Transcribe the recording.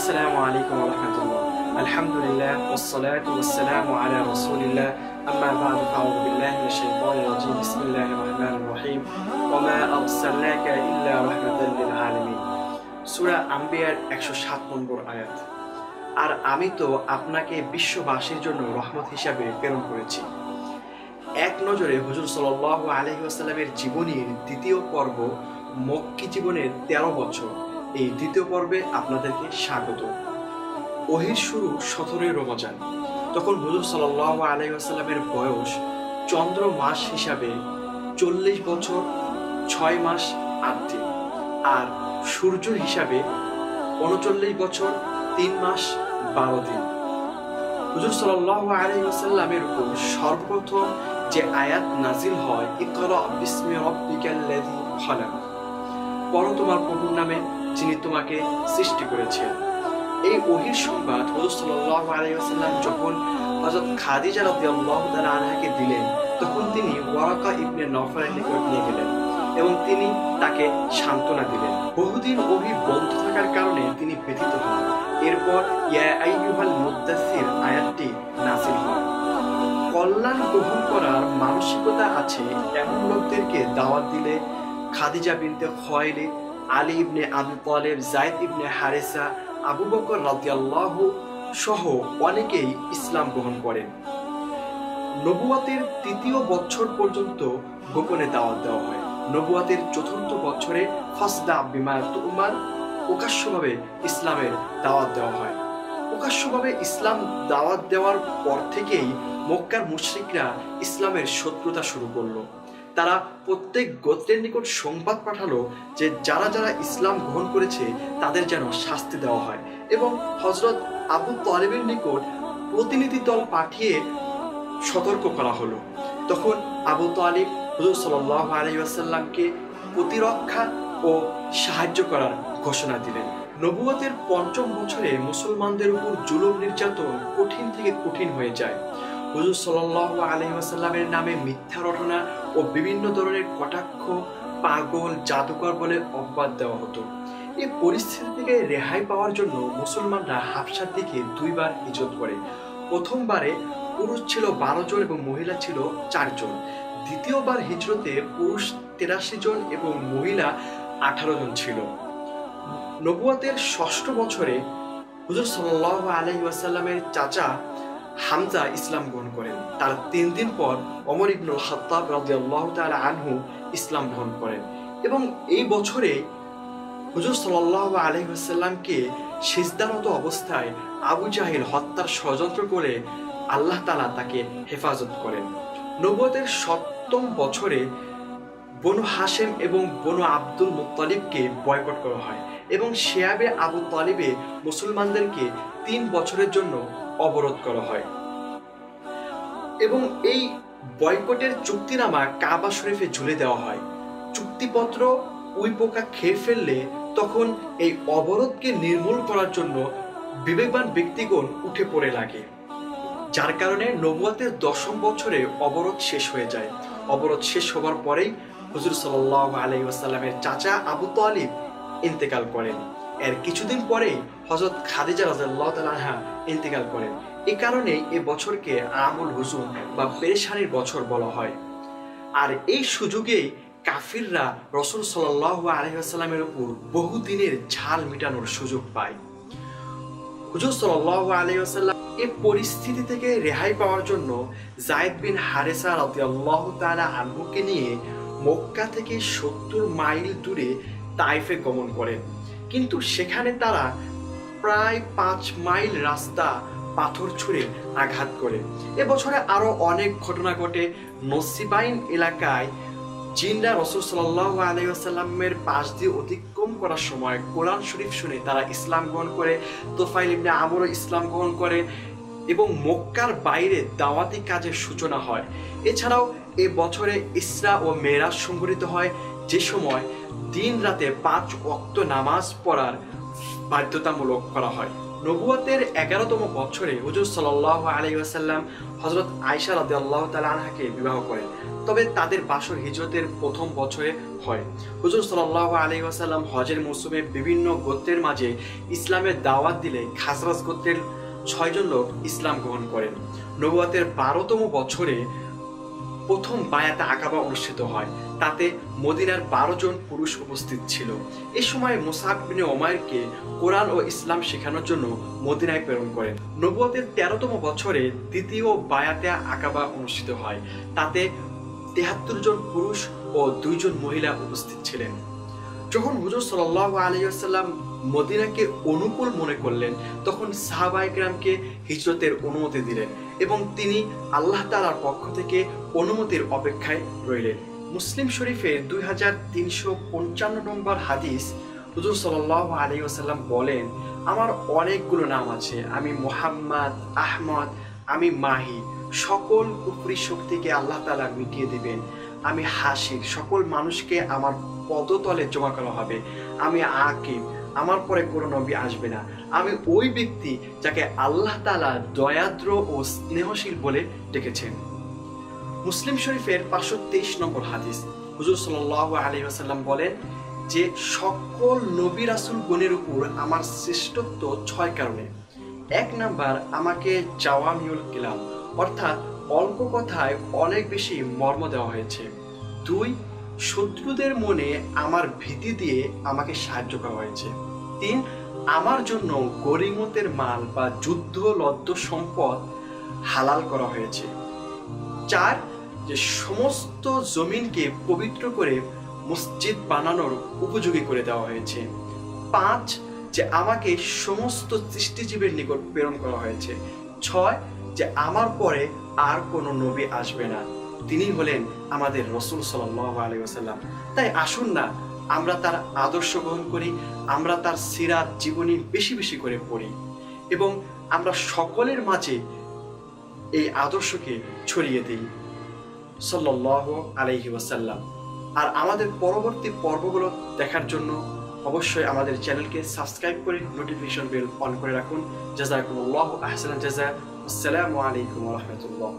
আসসালামু আলাইকুম ওয়া রাহমাতুল্লাহ। আলহামদুলিল্লাহ ওয়াসসালাতু ওয়াসসালামু আলা রাসূলিল্লাহ। আম্মা বা'দু ফাআউযু বিল্লাহি মিনাশ শাইতানির রাজীম। বিসমিল্লাহির রহমানির রহিম। ওয়া মা আরসালনাকা ইল্লা রাহমাতাল লিল আলামিন। সূরা আম্বিয়ার 107 নম্বর আয়াত। আর আমি তো আপনাকে বিশ্ববাসীর জন্য রহমত হিসাবে প্রেরণ করেছি। এক নজরে হুজুর সাল্লাল্লাহু আলাইহি ওয়াসাল্লামের জীবনীর দ্বিতীয় পর্ব, মক্কি জীবনের 13 বছর। এই দ্বিতীয় পর্বে আপনাদেরকে স্বাগত। ওহীর শুরু 17 রমজান। তখন হুজুর সাল্লাল্লাহু আলাইহি ওয়াসাল্লামের বয়স চন্দ্র মাস হিসাবে 40 বছর 6 মাস 8 দিন, আর সূর্য হিসাবে 39 বছর 3 মাস 12 দিন। হুজুর সাল্লাল্লাহু আলাইহি ওয়াসাল্লামের উপর সর্বপ্রথম যে আয়াত নাজিল হয়, ইকরা বিসমি রাব্বিকাল্লাযী খালাক, পড়ো তোমার প্রভুর নামে যিনি তোমাকে সৃষ্টি করেছেন। এই ওহীর সংবাদ হুজুর সাল্লাল্লাহু আলাইহি ওয়াসাল্লাম যখন হযরত খাদিজা রাদিয়াল্লাহু তাআলা আনহাকে দিলেন, তখন তিনি ওয়ারাকা ইবনে নওফলের নিকট নিয়ে গেলেন এবং তিনি তাকে সান্ত্বনা দিলেন। বহুদিন ওহী বন্ধ থাকার কারণে তিনি ব্যথিত হন। এরপর ইয়া আইয়ুহাল মুদ্দাসসির আয়াতটি নাযিল হয়। কল্যাণ গ্রহণ করার মানসিকতা আছে এমন লোকদেরকে দাওয়াত দিলে খাদিজা বিনতে খুয়াইলিদ, আলী ইবনে আবু তালেব, যায়েদ ইবনে হারেসা, আবু বকর রাদিয়াল্লাহু সহ অনেকেই ইসলাম গ্রহণ করেন। নবুয়তের 3য় বছর পর্যন্ত গোপনে দাওয়াত দেওয়া হয়। নবুয়তের 4র্থ বছরে ফাসদা বিমা তুমার প্রকাশ্যভাবে ইসলামের দাওয়াত দেওয়া হয়। প্রকাশ্যভাবে ইসলাম দাওয়াত দেওয়ার পর থেকেই মক্কার মুশরিকরা ইসলামের শত্রুতা শুরু করলো। তারা প্রত্যেক গোত্রের নিকট সংবাদ পাঠালো যে যারা যারা ইসলাম গ্রহণ করেছে তাদের যেন শাস্তি দেওয়া হয়, এবং হযরত আবু তালেবের নিকট প্রতিনিধি দল পাঠিয়ে সতর্ক করা হলো। তখন আবু তালিব হুজুর সাল্লাল্লাহু আলাইহি ওয়াসাল্লামকে প্রতিরক্ষা ও সাহায্য করার ঘোষণা দিলেন। নবুয়তের 5ম বছরে মুসলমানদের উপর জুলুম নির্যাতন কঠিন থেকে কঠিন হয়ে যায়। হুজুর সাল্লাল্লাহু আলাইহি ওয়াসাল্লামের নামে মিথ্যা রটনা ও বিভিন্ন ধরনের কটাক্ষ, পাগল, জাদুকর বলে অপবাদ দেওয়া হতো। এই পরিস্থিতি থেকে রেহাই পাওয়ার জন্য মুসলমানরা হাবশার দিকে 2 বার হিজরত করে। প্রথমবারে পুরুষ ছিল 12 জন এবং মহিলা ছিল 4 জন। দ্বিতীয়বার হিজরতে পুরুষ 83 জন এবং মহিলা 18 জন ছিল। নবুয়তের 6ষ্ঠ বছরে হুজুর সাল্লাল্লাহু আলাইহি ওয়াসাল্লামের চাচা হামজা ইসলাম গ্রহণ করেন। তার 3 দিন পর ওমর ইবনুল খাত্তাব রাদিয়াল্লাহু তাআলা আনহু ইসলাম গ্রহণ করেন, এবং এই বছরে হুজুর সাল্লাল্লাহু আলাইহি ওয়াসাল্লামকে সিজদারত অবস্থায় আবু জাহিল হত্যার ষড়যন্ত্র করে আল্লাহ তাআলা তাকে হেফাজত করেন। নবুয়তের 7ম বছরে বনু হাশেম এবং বনু আব্দুল মুত্তালিবকে বয়কট করা হয়, এবং শিয়াবে আবু তালিবে মুসলমানদেরকে 3 বছরের জন্য অবরোধ করা হয়, এবং এই বয়কটের চুক্তিনামা কাবা শরীফে ঝুলে দেওয়া হয়। চুক্তিপত্র উইপোকা খেয়ে ফেললে তখন এই অবরোধকে নির্মূল করার জন্য বিবেকবান ব্যক্তিগণ উঠে পড়ে লাগে, যার কারণে নবুয়তের 10ম বছরে অবরোধ শেষ হয়ে যায়। অবরোধ শেষ হবার পরেই হুজুর সাল্লাল্লাহু আলাইহি ওয়াসাল্লামের চাচা আবু তালিব ইন্তেকাল করেন। এর কিছুদিন পরেই হযরত খাদিজা রাদিয়াল্লাহু তাআলা আনহা ইন্তেকাল করেন। এই কারণে এই বছরকে আমুল হুজুন বা পেরেশানির বছর বলা হয়। আর এই সুযোগেই কাফিররা রাসূল সাল্লাল্লাহু আলাইহি ওয়াসাল্লামের উপর বহুদিনের ঝাল মিটানোর সুযোগ পায়। হুজুর সাল্লাল্লাহু আলাইহি ওয়াসাল্লাম এই পরিস্থিতি থেকে রেহাই পাওয়ার জন্য যায়েদ বিন হারেসা রাদিয়াল্লাহু তাআলা আনহুকে নিয়ে মক্কা থেকে 70 মাইল দূরে তাইফে গমন করেন, কিন্তু সেখানে তারা প্রায় 5 মাইল রাস্তা পাথর ছুঁড়ে আঘাত করে। এবছরে আরো অনেক ঘটনা ঘটে। নসিবাইন এলাকায় জিনরা রাসূল সাল্লাল্লাহু আলাইহি ওয়াসাল্লামের পাশ দিয়ে অতিক্রম করার সময় কোরআন শরীফ শুনে তারা ইসলাম গ্রহণ করে। তোফাইল ইবনে আমরও ইসলাম গ্রহণ করে, এবং মক্কার বাইরে দাওয়াতি কাজের সূচনা হয়। এছাড়াও এ বছরে ইসরা ও মেরাজ সংঘটিত হয়, যে সময় দিন রাতে 5 ওয়াক্ত নামাজ পড়ার বাধ্যতামূলক করা হয়। নবুয়তের 11তম বছরে হুজুর সাল্লাল্লাহু আলাইহি ওয়াসাল্লাম হযরত আয়েশা রাদিয়াল্লাহু তাআলা আনহাকে বিবাহ করেন। তবে তাদের বাসর হিজরতের প্রথম বছরে হয়। হুজুর সাল্লাল্লাহু আলাইহি ওয়াসাল্লাম হজের মৌসুমে বিভিন্ন গোত্রের মাঝে ইসলামের দাওয়াত দিলে খাজরাজ গোত্রের 6 জন লোক ইসলাম গ্রহণ করেন। নবুয়তের 12তম বছরে প্রথম বায়াতে আকাবা অনুষ্ঠিত হয়। তাতে মদিনার 12 জন পুরুষ উপস্থিত ছিল। এই সময় মুসআব ইবনে উমাইরকে কোরআন ও ইসলাম শেখানোর জন্য মদিনায় প্রেরণ করেন। নবুয়তের 13তম বছরে দ্বিতীয় বায়াতে আকাবা অনুষ্ঠিত হয়। তাতে 73 জন পুরুষ ও 2 জন মহিলা উপস্থিত ছিলেন। যখন হুজুর সাল্লাল্লাহু আলাইহি ওয়াসাল্লাম মদিনাকে অনুকূল মনে করলেন, তখন সাহাবায়ে কেরামকে হিজরতের অনুমতি দিলেন এবং তিনি আল্লাহ তাআলার পক্ষ থেকে অনুমতির অপেক্ষায় রইলেন। মুসলিম শরীফের 2355 নম্বর হাদিস, হুজুর সাল্লাল্লাহু আলাইহি ওয়াসাল্লাম বলেন, আমার অনেকগুলো নাম আছে। আমি মুহাম্মদ, আহমদ, আমি মাহি। সকল কুফরি শক্তিকে আল্লাহ তাআলা মিটিয়ে দিবেন। আমি হাসির, সকল মানুষকে আমার পদতলে জমা করা হবে। আমি আকিব, আমার পরে কোনো নবী আসবে না। আমি ওই ব্যক্তি যাকে আল্লাহ তাআলা দয়াদ্র ও স্নেহশীল বলে ডেকেছেন। মুসলিম শরীফের 523 নম্বর হাদিস, হুজুর সাল্লাল্লাহু আলাইহি ওয়াসাল্লাম বলেন যে সকল নবী রাসূল গণের উপর আমার শ্রেষ্ঠত্ব 6 কারণে। 1 নাম্বার, আমাকে জাওয়ামিউল কালাম অর্থাৎ অল্প কথায় অনেক বেশি মর্ম দেওয়া হয়েছে। 2, শত্রুদের মনে আমার ভীতি দিয়ে আমাকে সাহায্য করা হয়েছে। 3, আমার জন্য গরিমতের মাল বা যুদ্ধলব্ধ সম্পদ হালাল করা হয়েছে। 4, যে সমস্ত জমিনকে পবিত্র করে মসজিদ বানানোর উপযোগী করে দেওয়া হয়েছে। 5, যে আমাকে সমস্ত সৃষ্টিজীবের নিকট প্রেরণ করা হয়েছে। 6, যে আমার পরে আর কোনো নবী আসবে না, তিনি হলেন আমাদের রাসূল সাল্লাল্লাহু আলাইহি ওয়াসাল্লাম। তাই আসুন না আমরা তার আদর্শ গ্রহণ করি, আমরা তার সিরাত জীবনী বেশি বেশি করে পড়ি এবং আমরা সকলের মাঝে এই আদর্শকে ছড়িয়ে দিই সাল্লাল্লাহু আলাইহি ওয়াসাল্লাম। আর আমাদের পরবর্তী পর্বগুলো দেখার জন্য অবশ্যই আমাদের চ্যানেলকে সাবস্ক্রাইব করে নোটিফিকেশন বেল অন করে রাখুন। জাযাকুমুল্লাহু আহসানাল জাযা। আসসালামু আলাইকুম ওয়া রাহমাতুল্লাহ।